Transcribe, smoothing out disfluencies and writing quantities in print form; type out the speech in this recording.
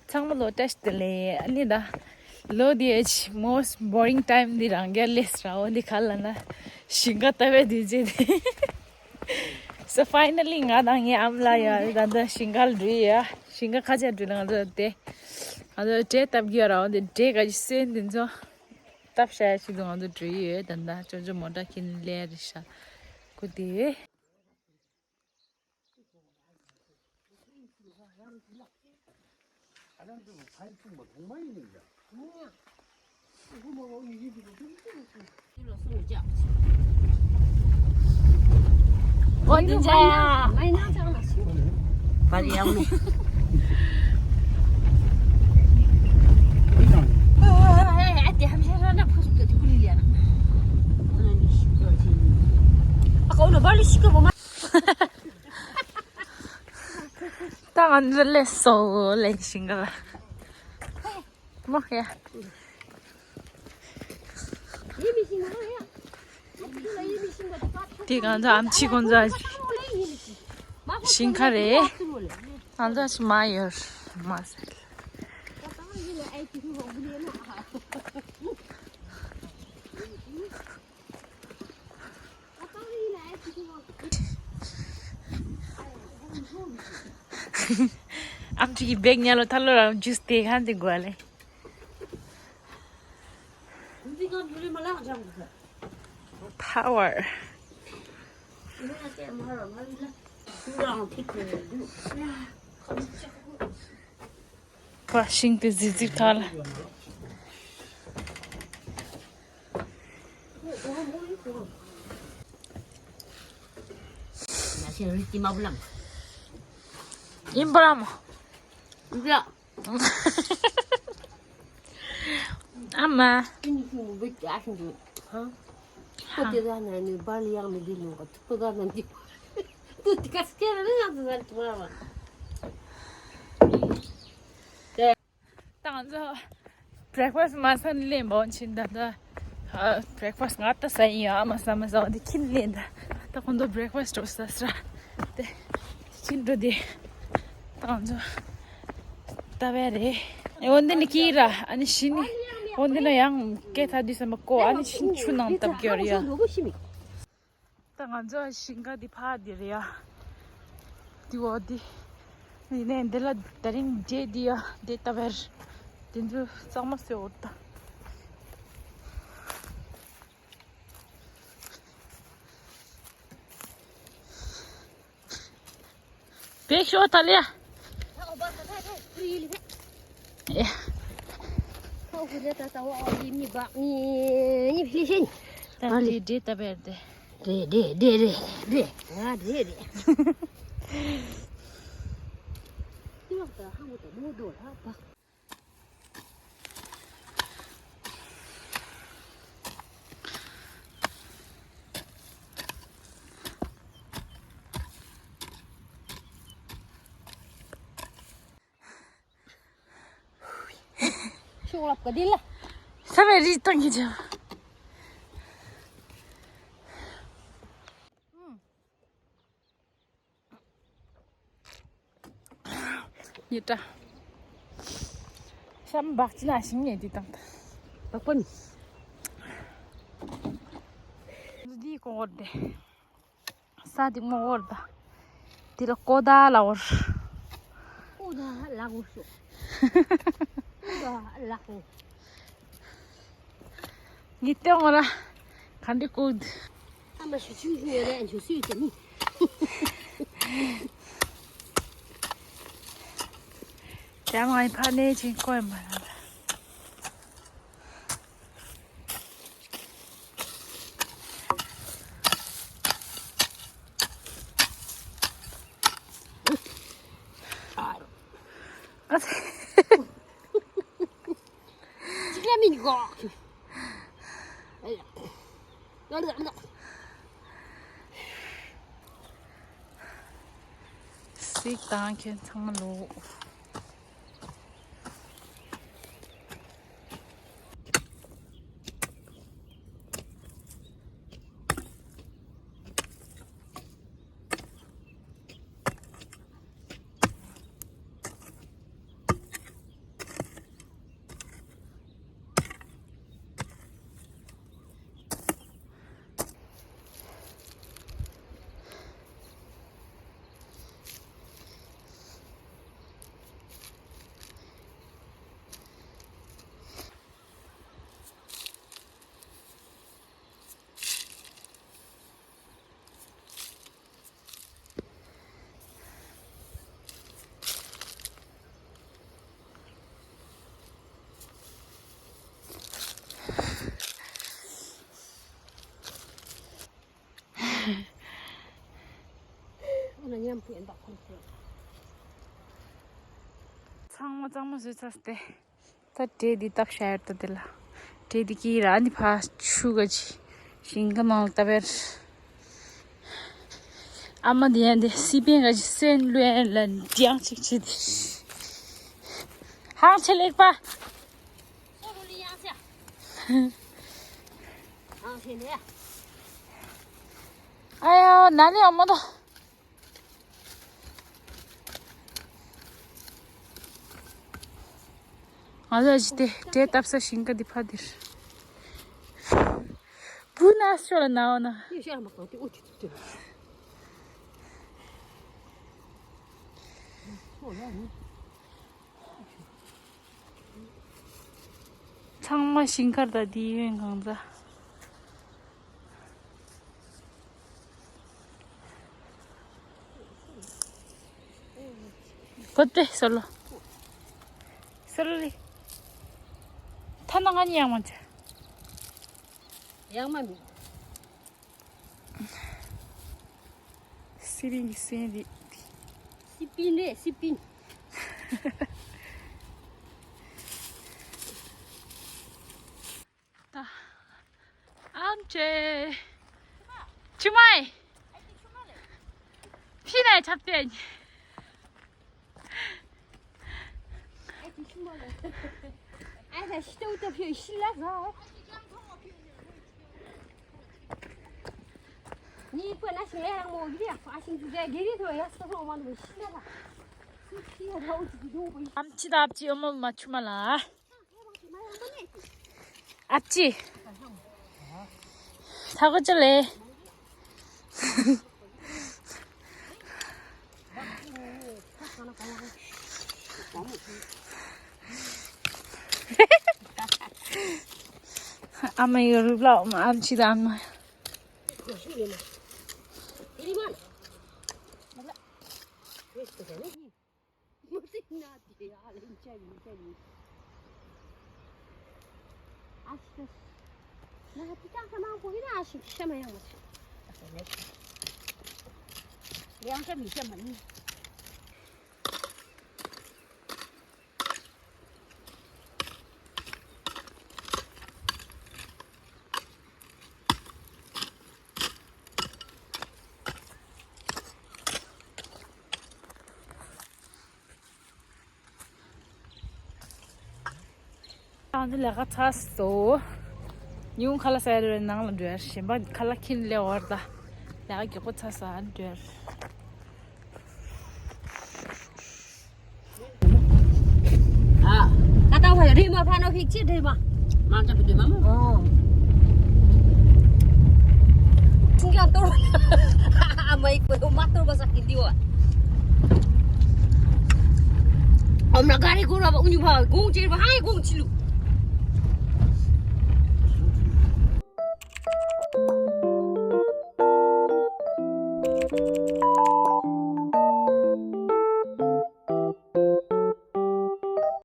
창문도 테스트래. 아니다. 로디에지 most boring time 디랑게 레스라 어디 갈라나 싱가타베 디제. So finally ngadang amla ya danda singal dria singa khaja dringa de ado te tab gi around the day ga sen din so tab sha chi dong ado dri danda chojo moda kin le risha kudi 어디자야 Variamos. عندي حمشة أنا بخصك تقول لي أنا أقول بالي شكو ما طبعا لسه ليشينغلا ما هي 디간자 암치곤자 신카레 안자시 마이어 마세 암치기 백냐로 탈로라 주스 테 한데 고알레 power washing the digital imbramo Ya. ama Ini semua betul asing tu. Ha? Kau tidak nak ni balik yang ni dulu. Kau tidak nanti. Tu tiga sekian ni yang tu nanti mana? 당저 breakfast 마산 리 먹친다다 breakfast 갔다 사이야 마사마사 어디 킨린다 다 건도 breakfast 없었어 네 킨도디 당저 tabe래 원데니 키라 아니 신이 원데나 양 깨타디서 먹고 아니 신추낭 답결이야 당저 신가디 파디리야 디워디 이네 엔델라 다린 제디야 데타베르 Dentro só uma outra. Peixe outra ali. É. Ali de tá verde. De. Ah, de. Não tá, não tá mudou, tá? Sulap ka dila. Sabe rito ngijo. Yita. Sam bakchina simye ditang. Bakon. Di ko orde. Sadi mo orda. Tira koda la or. Koda la gusto. Lako. Gitu ora. Kandi kud. Ama susu ni, susu ni. Jangan panik cingkoi mana. Minggu. 식당 괜찮로. 창마 수사스테 다 데디 딱 샤르도 들라 데디 기라니 파 추가지 싱가망 따베 아마디엔데 시빙가지 센르엘란 디앙치치디 하첼렉파 아유 나니 엄마도 아저씨 때 답사 신가 디파들 부나스로 나오나 창마 신가다 디행 강자 어때 솔로 솔로리 타나가니 양만자 양만 시링이 세디 시핀네 시핀 다 암제 주마이 피나에 잡대니 아나 시도부터 표 실라서 니 뻔나 실래랑 뭐 이래 아신 주제 게리도 야서 오만 뭐 실라라 피야 오지도 뭐 암치다 앞지 엄마 맞추말라 앞지 사고절래 아마 이거 룰라 엄마 암치다 엄마 이리만 맞아 왜 그러니 무슨 나지 알린짜리 아시다 나 피장 sama 보이나 아시 샤마야 뭐 양자 미셔만 안에 내가 탔어. 뉴 칼라 사이드에 나가면 돼. 심바 칼라 킨레 얼다. 내가 이거 탔어 안 돼. 아, 갔다 와요. 리마 파노 픽치 리마. 맞아, 리마. tinggal turun. Ama ikut umat turun sakit diwa. Om nagari ko na ba unyu ba gong chil ba hai gong chilu.